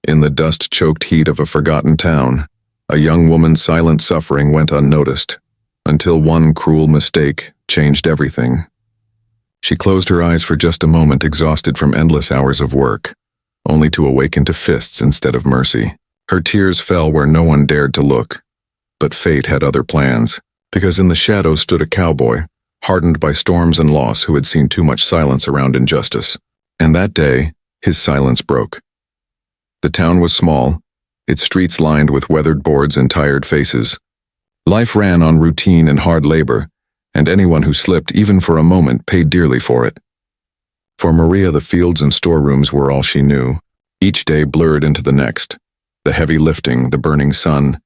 In the dust-choked heat of a forgotten town, a young woman's silent suffering went unnoticed, until one cruel mistake changed everything. She closed her eyes for just a moment, exhausted from endless hours of work, only to awaken to fists instead of mercy. Her tears fell where no one dared to look. But fate had other plans, because in the shadows stood a cowboy, hardened by storms and loss, who had seen too much silence around injustice. And that day, his silence broke. The town was small, its streets lined with weathered boards and tired faces. Life ran on routine and hard labor, and anyone who slipped even for a moment paid dearly for it. For Maria, the fields and storerooms were all she knew. Each day blurred into the next. The heavy lifting, the burning sun,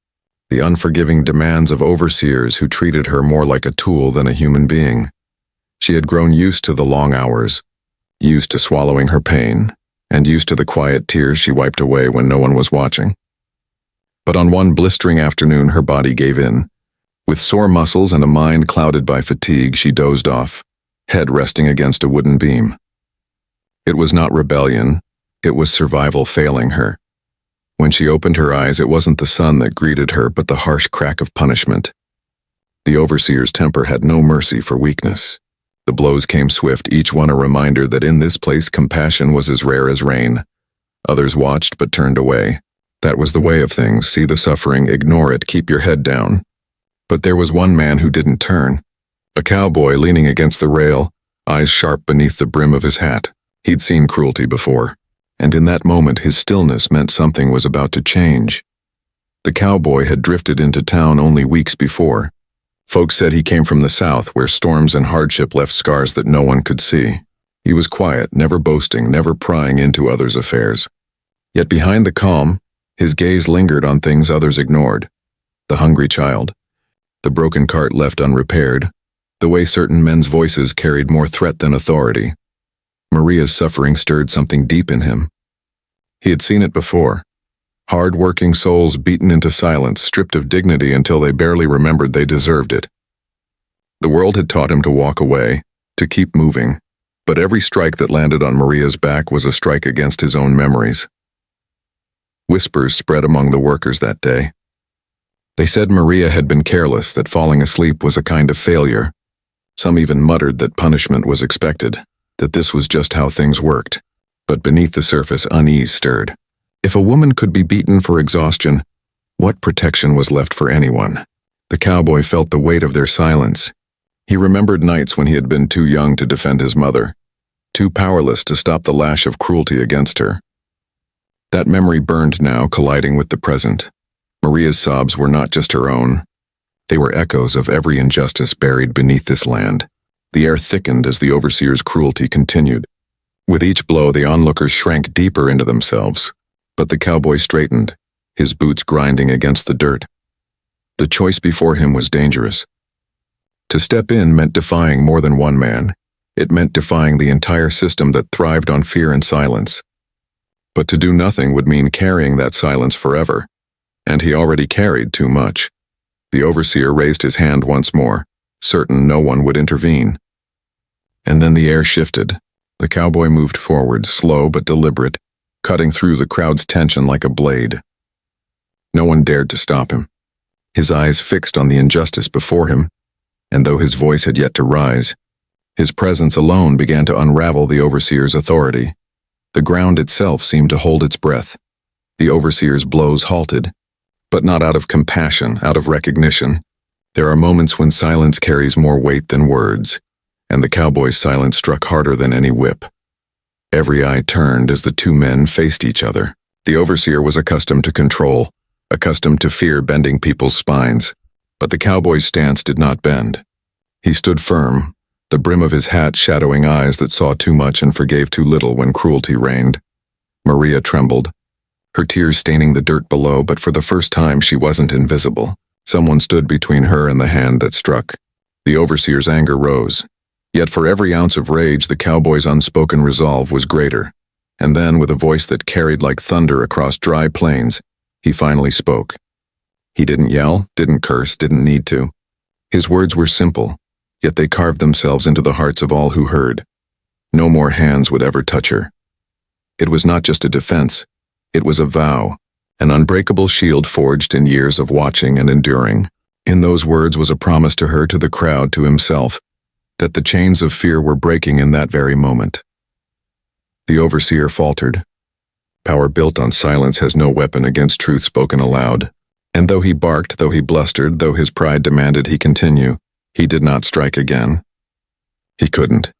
the unforgiving demands of overseers who treated her more like a tool than a human being. She had grown used to the long hours, used to swallowing her pain, and used to the quiet tears she wiped away when no one was watching. But on one blistering afternoon, her body gave in. With sore muscles and a mind clouded by fatigue, she dozed off, head resting against a wooden beam. It was not rebellion, it was survival failing her. When she opened her eyes, it wasn't the sun that greeted her, but the harsh crack of punishment. The overseer's temper had no mercy for weakness. The blows came swift, each one a reminder that in this place compassion was as rare as rain. Others watched but turned away. That was the way of things: see the suffering, ignore it, keep your head down. But there was one man who didn't turn. A cowboy leaning against the rail, eyes sharp beneath the brim of his hat. He'd seen cruelty before, and in that moment his stillness meant something was about to change. The cowboy had drifted into town only weeks before. Folks said he came from the South, where storms and hardship left scars that no one could see. He was quiet, never boasting, never prying into others' affairs. Yet behind the calm, his gaze lingered on things others ignored. The hungry child, the broken cart left unrepaired, the way certain men's voices carried more threat than authority. Maria's suffering stirred something deep in him. He had seen it before. Hard-working souls beaten into silence, stripped of dignity until they barely remembered they deserved it. The world had taught him to walk away, to keep moving, but every strike that landed on Maria's back was a strike against his own memories. Whispers spread among the workers that day. They said Maria had been careless, that falling asleep was a kind of failure. Some even muttered that punishment was expected, that this was just how things worked. But beneath the surface, unease stirred. If a woman could be beaten for exhaustion, what protection was left for anyone? The cowboy felt the weight of their silence. He remembered nights when he had been too young to defend his mother, too powerless to stop the lash of cruelty against her. That memory burned now, colliding with the present. Maria's sobs were not just her own. They were echoes of every injustice buried beneath this land. The air thickened as the overseer's cruelty continued. With each blow, the onlookers shrank deeper into themselves. But the cowboy straightened, his boots grinding against the dirt. The choice before him was dangerous. To step in meant defying more than one man. It meant defying the entire system that thrived on fear and silence. But to do nothing would mean carrying that silence forever. And he already carried too much. The overseer raised his hand once more, certain no one would intervene. And then the air shifted. The cowboy moved forward, slow but deliberate, cutting through the crowd's tension like a blade. No one dared to stop him, his eyes fixed on the injustice before him, and though his voice had yet to rise, his presence alone began to unravel the overseer's authority. The ground itself seemed to hold its breath. The overseer's blows halted, but not out of compassion, out of recognition. There are moments when silence carries more weight than words, and the cowboy's silence struck harder than any whip. Every eye turned as the two men faced each other. The overseer was accustomed to control, accustomed to fear bending people's spines, but the cowboy's stance did not bend. He stood firm, the brim of his hat shadowing eyes that saw too much and forgave too little when cruelty reigned. Maria trembled, her tears staining the dirt below, but for the first time she wasn't invisible. Someone stood between her and the hand that struck. The overseer's anger rose. Yet for every ounce of rage, the cowboy's unspoken resolve was greater. And then, with a voice that carried like thunder across dry plains, he finally spoke. He didn't yell, didn't curse, didn't need to. His words were simple, yet they carved themselves into the hearts of all who heard. No more hands would ever touch her. It was not just a defense. It was a vow, an unbreakable shield forged in years of watching and enduring. In those words was a promise to her, to the crowd, to himself, that the chains of fear were breaking in that very moment. The overseer faltered. Power built on silence has no weapon against truth spoken aloud. And though he barked, though he blustered, though his pride demanded he continue, he did not strike again. He couldn't.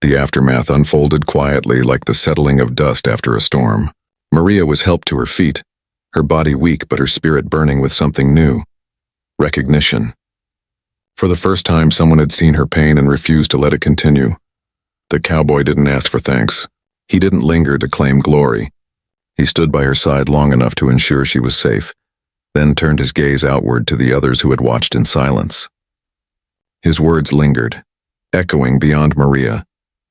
The aftermath unfolded quietly, like the settling of dust after a storm. Maria was helped to her feet, her body weak but her spirit burning with something new. Recognition. For the first time, someone had seen her pain and refused to let it continue. The cowboy didn't ask for thanks. He didn't linger to claim glory. He stood by her side long enough to ensure she was safe, then turned his gaze outward to the others who had watched in silence. His words lingered, echoing beyond Maria,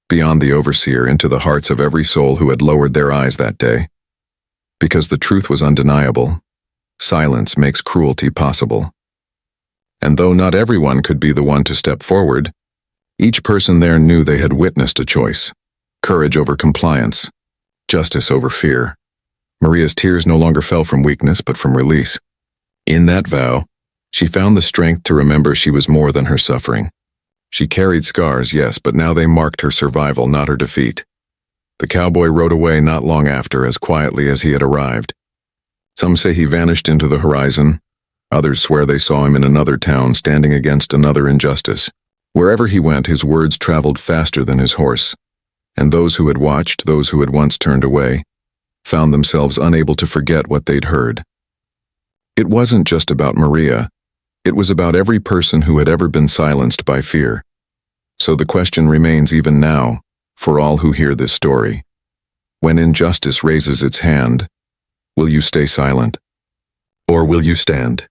beyond the overseer, into the hearts of every soul who had lowered their eyes that day. Because the truth was undeniable, silence makes cruelty possible. And though not everyone could be the one to step forward, each person there knew they had witnessed a choice: courage over compliance, justice over fear. Maria's tears no longer fell from weakness but from release. In that vow, she found the strength to remember she was more than her suffering. She carried scars, yes, but now they marked her survival, not her defeat. The cowboy rode away not long after, as quietly as he had arrived. Some say he vanished into the horizon. Others swear they saw him in another town, standing against another injustice. Wherever he went, his words traveled faster than his horse. And those who had watched, those who had once turned away, found themselves unable to forget what they'd heard. It wasn't just about Maria. It was about every person who had ever been silenced by fear. So the question remains even now, for all who hear this story. When injustice raises its hand, will you stay silent? Or will you stand?